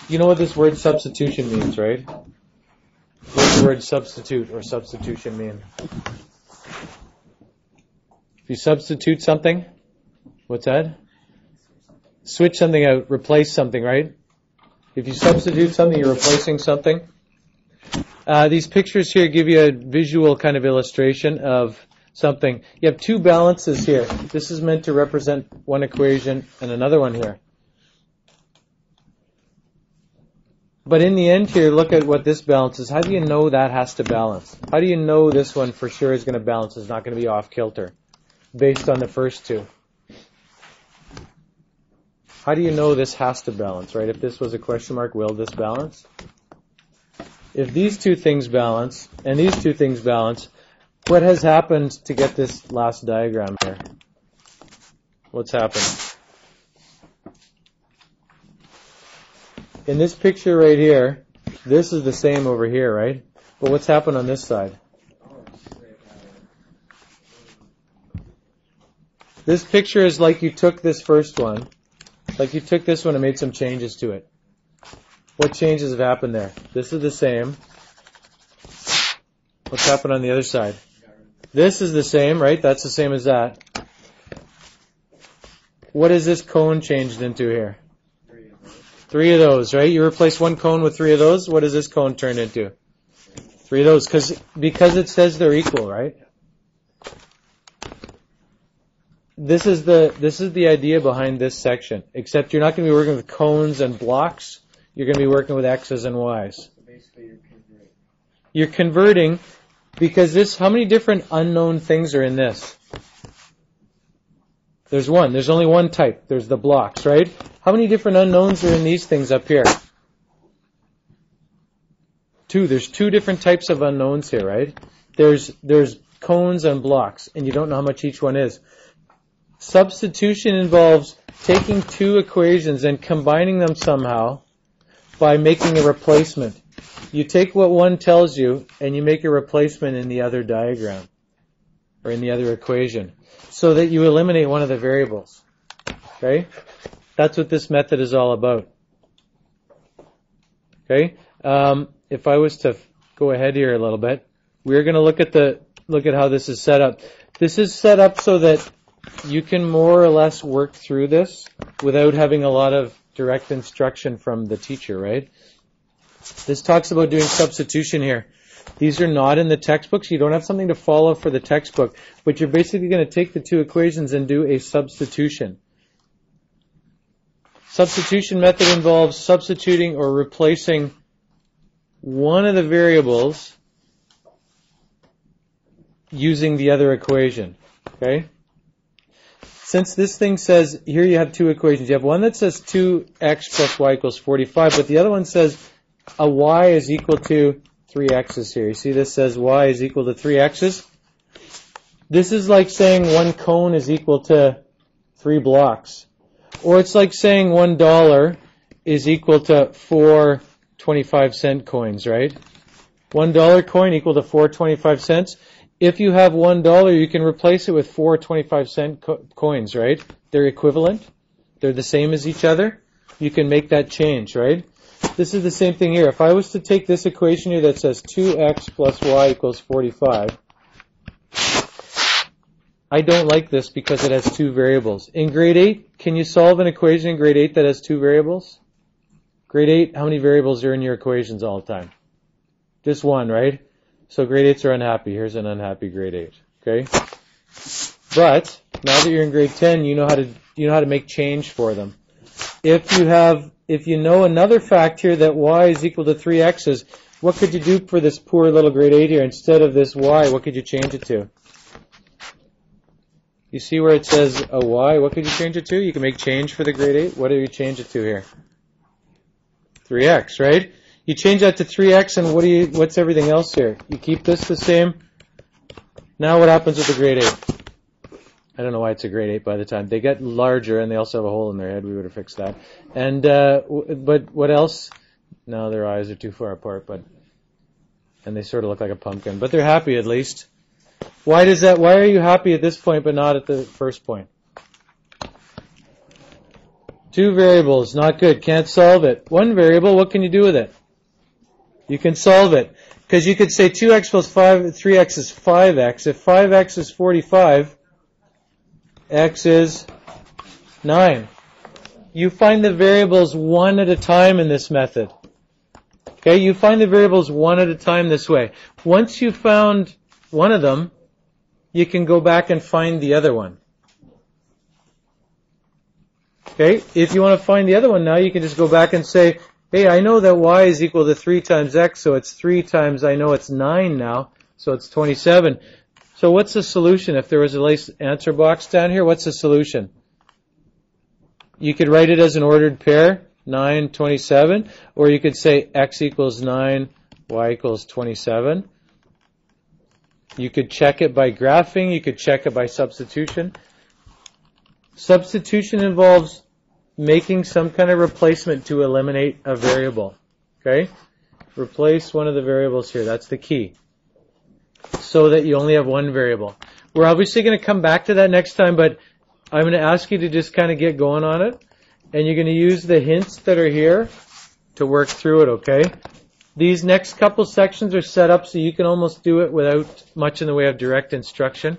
You know what this word substitution means, right? What does the word substitute or substitution mean? If you substitute something, what's that? Switch something out, replace something, right? If you substitute something, you're replacing something. These pictures here give you a visual kind of illustration of something. You have two balances here. This is meant to represent one equation and another one here. But in the end here, look at what this balance is. How do you know that has to balance? How do you know this one for sure is going to balance, is not going to be off kilter, based on the first two? How do you know this has to balance, right? If this was a question mark, will this balance? If these two things balance, and these two things balance, what has happened to get this last diagram here? What's happened? In this picture right here, this is the same over here, right? But what's happened on this side? This picture is like you took this first one, like you took this one and made some changes to it. What changes have happened there? This is the same. What's happened on the other side? This is the same, right? That's the same as that. What is this cone changed into here? Three of those, right? You replace one cone with three of those. What does this cone turn into? Three of those, because it says they're equal, right? This is the idea behind this section. Except you're not going to be working with cones and blocks. You're going to be working with X's and Y's. Basically, you're converting. You're converting because this. How many different unknown things are in this? There's one. There's only one type. There's the blocks, right? How many different unknowns are in these things up here? Two. There's two different types of unknowns here, right? There's cones and blocks, and you don't know how much each one is. Substitution involves taking two equations and combining them somehow by making a replacement. You take what one tells you and you make a replacement in the other diagram or in the other equation so that you eliminate one of the variables. Okay? That's what this method is all about. Okay? If I was to go ahead here a little bit, we're going to look at how this is set up. This is set up so that you can more or less work through this without having a lot of direct instruction from the teacher, right? This talks about doing substitution here. These are not in the textbooks. You don't have something to follow for the textbook, but you're basically going to take the two equations and do a substitution. Substitution method involves substituting or replacing one of the variables using the other equation. Okay? Since this thing says, here you have two equations. You have one that says 2x plus y equals 45, but the other one says a y is equal to 3x's here. You see this says y is equal to 3x's? This is like saying one cone is equal to 3 blocks. Or it's like saying $1 is equal to 4 25-cent coins, right? $1 coin equal to 4 25-cents. If you have $1, you can replace it with 4 25-cent coins, right? They're equivalent. They're the same as each other. You can make that change, right? This is the same thing here. If I was to take this equation here that says 2x plus y equals 45, I don't like this because it has two variables. In grade 8, can you solve an equation in grade 8 that has two variables? Grade 8, how many variables are in your equations all the time? Just one, right? So grade 8s are unhappy. Here's an unhappy grade 8. Okay? But now that you're in grade 10, you know how to make change for them. If you know another fact here that y is equal to 3x's, what could you do for this poor little grade 8 here? Instead of this y, what could you change it to? You see where it says a y? What could you change it to? You can make change for the grade 8. What do you change it to here? 3x, right? You change that to 3x, and what's everything else here? You keep this the same. Now what happens with the grade 8? I don't know why it's a grade 8 by the time. They get larger, and they also have a hole in their head. We would have fixed that. And but what else? No, their eyes are too far apart, and they sort of look like a pumpkin. But they're happy at least. Why are you happy at this point but not at the first point? Two variables, not good, can't solve it. One variable, what can you do with it? You can solve it. Because you could say 2x plus 3x is 5x. If 5x is 45, x is 9. You find the variables one at a time in this method. Okay, you find the variables one at a time this way. Once you found one of them, you can go back and find the other one. Okay, if you want to find the other one now, you can just go back and say, hey, I know that y is equal to 3 times x, so it's 3 times, I know it's 9 now, so it's 27. So what's the solution? If there was a nice answer box down here, what's the solution? You could write it as an ordered pair, 9, 27, or you could say x equals 9, y equals 27. You could check it by graphing, you could check it by substitution. Substitution involves making some kind of replacement to eliminate a variable. Okay? Replace one of the variables here. That's the key. So that you only have one variable. We're obviously going to come back to that next time, but I'm going to ask you to just kind of get going on it. And you're going to use the hints that are here to work through it, okay? These next couple sections are set up so you can almost do it without much in the way of direct instruction.